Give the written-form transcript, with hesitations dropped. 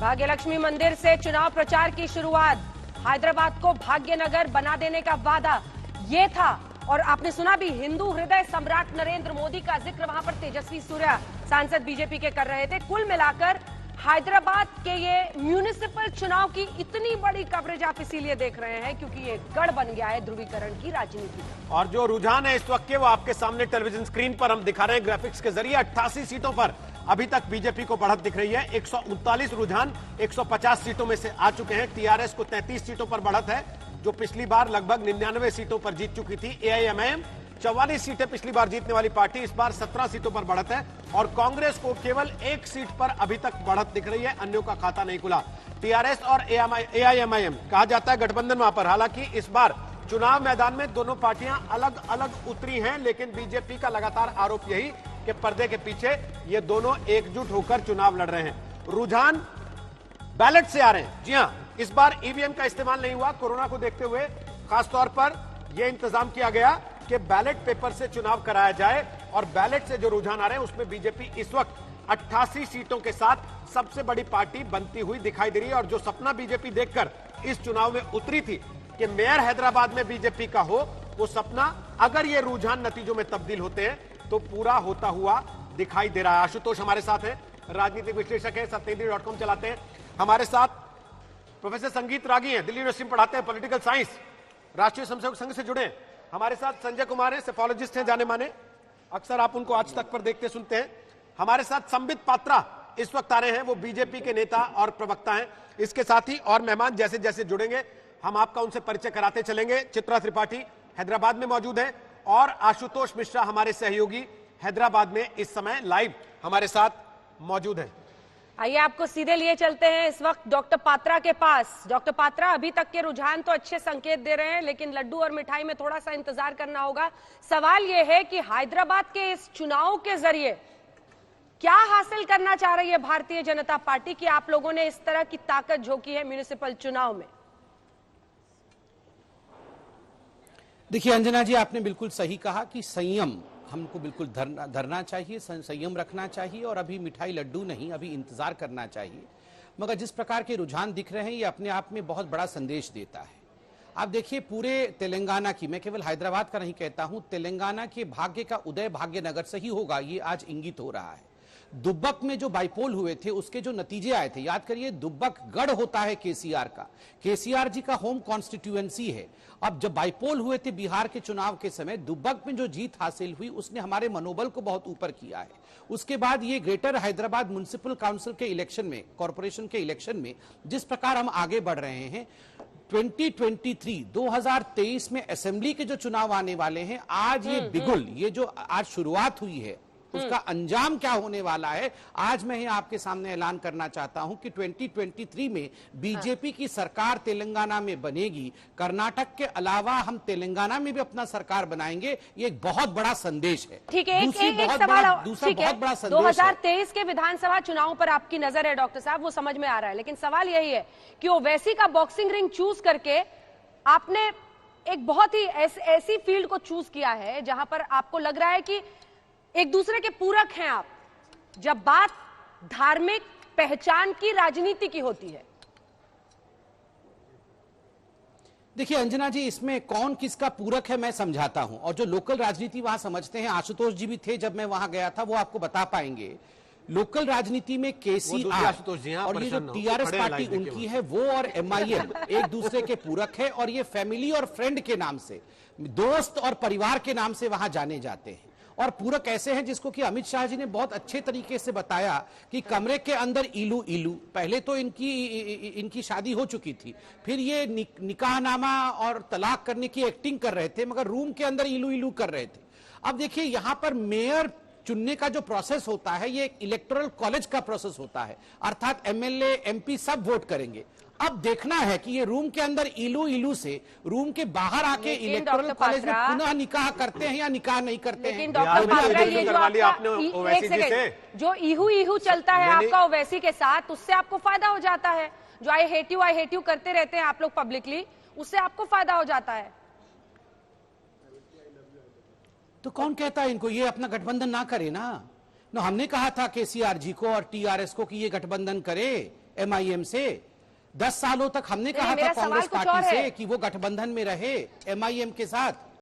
भाग्यलक्ष्मी मंदिर से चुनाव प्रचार की शुरुआत। हैदराबाद को भाग्यनगर बना देने का वादा ये था। और आपने सुना भी, हिंदू हृदय सम्राट नरेंद्र मोदी का जिक्र वहां पर तेजस्वी सूर्या सांसद बीजेपी के कर रहे थे। कुल मिलाकर हैदराबाद के ये म्यूनिसिपल चुनाव की इतनी बड़ी कवरेज आप इसीलिए देख रहे हैं क्योंकि ये गढ़ बन गया है ध्रुवीकरण की राजनीति। और जो रुझान है इस वक्त के वो आपके सामने टेलीविजन स्क्रीन पर हम दिखा रहे हैं ग्राफिक्स के जरिए। 88 सीटों पर अभी तक बीजेपी को बढ़त दिख रही है। 139 रुझान 150 सीटों में से आ चुके हैं। टीआरएस को 33 सीटों पर बढ़त है, जो पिछली बार लगभग 99 सीटों पर जीत चुकी थी। एआईएमआईएम 44 सीटें पिछली बार जीतने वाली पार्टी, इस बार 17 सीटों पर बढ़त है। और कांग्रेस को केवल 1 सीट पर अभी तक बढ़त दिख रही है, अन्यों का खाता नहीं खुला। टीआरएस और एआईएमआईएम कहा जाता है गठबंधन वहां पर। हालांकि इस बार चुनाव मैदान में दोनों पार्टियां अलग अलग उतरी हैं, लेकिन बीजेपी का लगातार आरोप यही कि पर्दे के पीछे ये दोनों एकजुट होकर चुनाव लड़ रहे हैं। रुझान बैलेट से आ रहे हैं। जी हां, इस बार ईवीएम का इस्तेमाल नहीं हुआ। कोरोना को देखते हुए खासतौर पर यह इंतजाम किया गया कि बैलेट पेपर से चुनाव कराया जाए। और बैलेट से जो रुझान आ रहे हैं उसमें बीजेपी इस वक्त 88 सीटों के साथ सबसे बड़ी पार्टी बनती हुई दिखाई दे रही है। और जो सपना बीजेपी देखकर इस चुनाव में उतरी थी कि मेयर हैदराबाद में बीजेपी का हो, वो सपना अगर ये रुझान नतीजों में तब्दील होते हैं तो पूरा होता हुआ दिखाई दे रहा है। आशुतोष हमारे साथ है, राजनीतिक विश्लेषक है, सत्येंद्र.com चलाते हैं। हमारे साथ प्रोफेसर संगीत रागी हैं, दिल्ली यूनिवर्सिटी में पढ़ाते हैं, पॉलिटिकल साइंस, राष्ट्रीय स्वयंसेवक संघ से जुड़े हैं। हमारे साथ संजय कुमार हैं, सेफोलॉजिस्ट हैं, जाने माने, अक्सर आप उनको आज तक पर देखते सुनते हैं। हमारे साथ संबित पात्रा इस वक्त आ रहे हैं, वो बीजेपी के नेता और प्रवक्ता हैं। इसके साथ ही और मेहमान जैसे जैसे जुड़ेंगे हम आपका उनसे परिचय कराते चलेंगे। चित्रा त्रिपाठी हैदराबाद में मौजूद है और आशुतोष मिश्रा हमारे सहयोगी हैदराबाद में इस समय लाइव हमारे साथ मौजूद हैं। आइए आपको सीधे लिए चलते हैं इस वक्त डॉक्टर पात्रा के पास। डॉक्टर पात्रा, अभी तक के रुझान तो अच्छे संकेत दे रहे हैं, लेकिन लड्डू और मिठाई में थोड़ा सा इंतजार करना होगा। सवाल यह है कि हैदराबाद के इस चुनाव के जरिए क्या हासिल करना चाह रही है भारतीय जनता पार्टी की आप लोगों ने इस तरह की ताकत झोंकी है म्यूनिसिपल चुनाव में? देखिए अंजना जी, आपने बिल्कुल सही कहा कि संयम हमको बिल्कुल धरना चाहिए, संयम रखना चाहिए और अभी मिठाई लड्डू नहीं, अभी इंतजार करना चाहिए। मगर जिस प्रकार के रुझान दिख रहे हैं ये अपने आप में बहुत बड़ा संदेश देता है। आप देखिए पूरे तेलंगाना की, मैं केवल हैदराबाद का नहीं कहता हूं, तेलंगाना के भाग्य का उदय भाग्यनगर से ही होगा, ये आज इंगित हो रहा है। दुब्बक में जो बाइपोल हुए थे उसके जो नतीजे आए थे, याद करिए दुब्बक गढ़ होता है केसीआर का, केसीआर जी का होम कॉन्स्टिट्यूएंसी है। अब जब बाइपोल हुए थे बिहार के चुनाव के समय, दुब्बक में जो जीत हासिल हुई उसने हमारे मनोबल को बहुत ऊपर किया है। उसके बाद ये ग्रेटर हैदराबाद म्युनिसिपल काउंसिल के इलेक्शन में, कॉर्पोरेशन के इलेक्शन में जिस प्रकार हम आगे बढ़ रहे हैं, 2023 में असेंबली के जो चुनाव आने वाले हैं, आज ये बिगुल, ये जो आज शुरुआत हुई है उसका अंजाम क्या होने वाला है, आज मैं ये आपके सामने ऐलान करना चाहता हूं कि 2023 में बीजेपी की सरकार तेलंगाना में बनेगी। कर्नाटक के अलावा हम तेलंगाना में भी अपना सरकार बनाएंगे, ये एक बहुत बड़ा संदेश है। ठीक है, दूसरा बहुत बड़ा संदेश 2023 के विधानसभा चुनाव पर आपकी नजर है डॉक्टर साहब, वो समझ में आ रहा है, लेकिन सवाल यही है कि ओवैसी का बॉक्सिंग रिंग चूज करके आपने एक बहुत ही ऐसी फील्ड को चूज किया है जहां पर आपको लग रहा है कि एक दूसरे के पूरक हैं आप, जब बात धार्मिक पहचान की राजनीति की होती है। देखिए अंजना जी, इसमें कौन किसका पूरक है मैं समझाता हूं, और जो लोकल राजनीति वहां समझते हैं, आशुतोष जी भी थे जब मैं वहां गया था, वो आपको बता पाएंगे। लोकल राजनीति में केसीआर और ये जो टीआरएस पार्टी उनकी है, वो और एमआईएम एक दूसरे के पूरक है, और ये फैमिली और फ्रेंड के नाम से, दोस्त और परिवार के नाम से वहां जाने जाते हैं। और पूरक ऐसे हैं जिसको कि अमित शाह जी ने बहुत अच्छे तरीके से बताया कि कमरे के अंदर इलू इलू, पहले तो इनकी शादी हो चुकी थी, फिर ये निकाहनामा और तलाक करने की एक्टिंग कर रहे थे, मगर रूम के अंदर इलू इलू कर रहे थे। अब देखिए यहां पर मेयर चुनने का जो प्रोसेस होता है ये एक इलेक्टोरल कॉलेज का प्रोसेस होता है, अर्थात एमएलए एमपी सब वोट करेंगे। अब देखना है कि ये रूम के अंदर इलू इलू से रूम के बाहर आके इलेक्टोरल कॉलेज में पुनः निकाह करते हैं या निकाह नहीं करते हैं। लेकिन डॉक्टर पात्रा, ये जो इहू इहू चलता है आपका ओवैसी के साथ, उससे आपको फायदा हो जाता है। जो आई हेट यू करते रहते हैं आप लोग पब्लिकली, उससे आपको फायदा हो जाता है। तो कौन कहता है इनको ये अपना गठबंधन ना करे ना? हमने कहा था केसीआर जी को और टीआरएस को कि ये गठबंधन करे, एमआईएम से। 10 सालों तक हमने कहा था मेरा सवाल कांग्रेस कुछ और पार्टी है। से कि वो गठबंधन में रहे एमआईएम के साथ।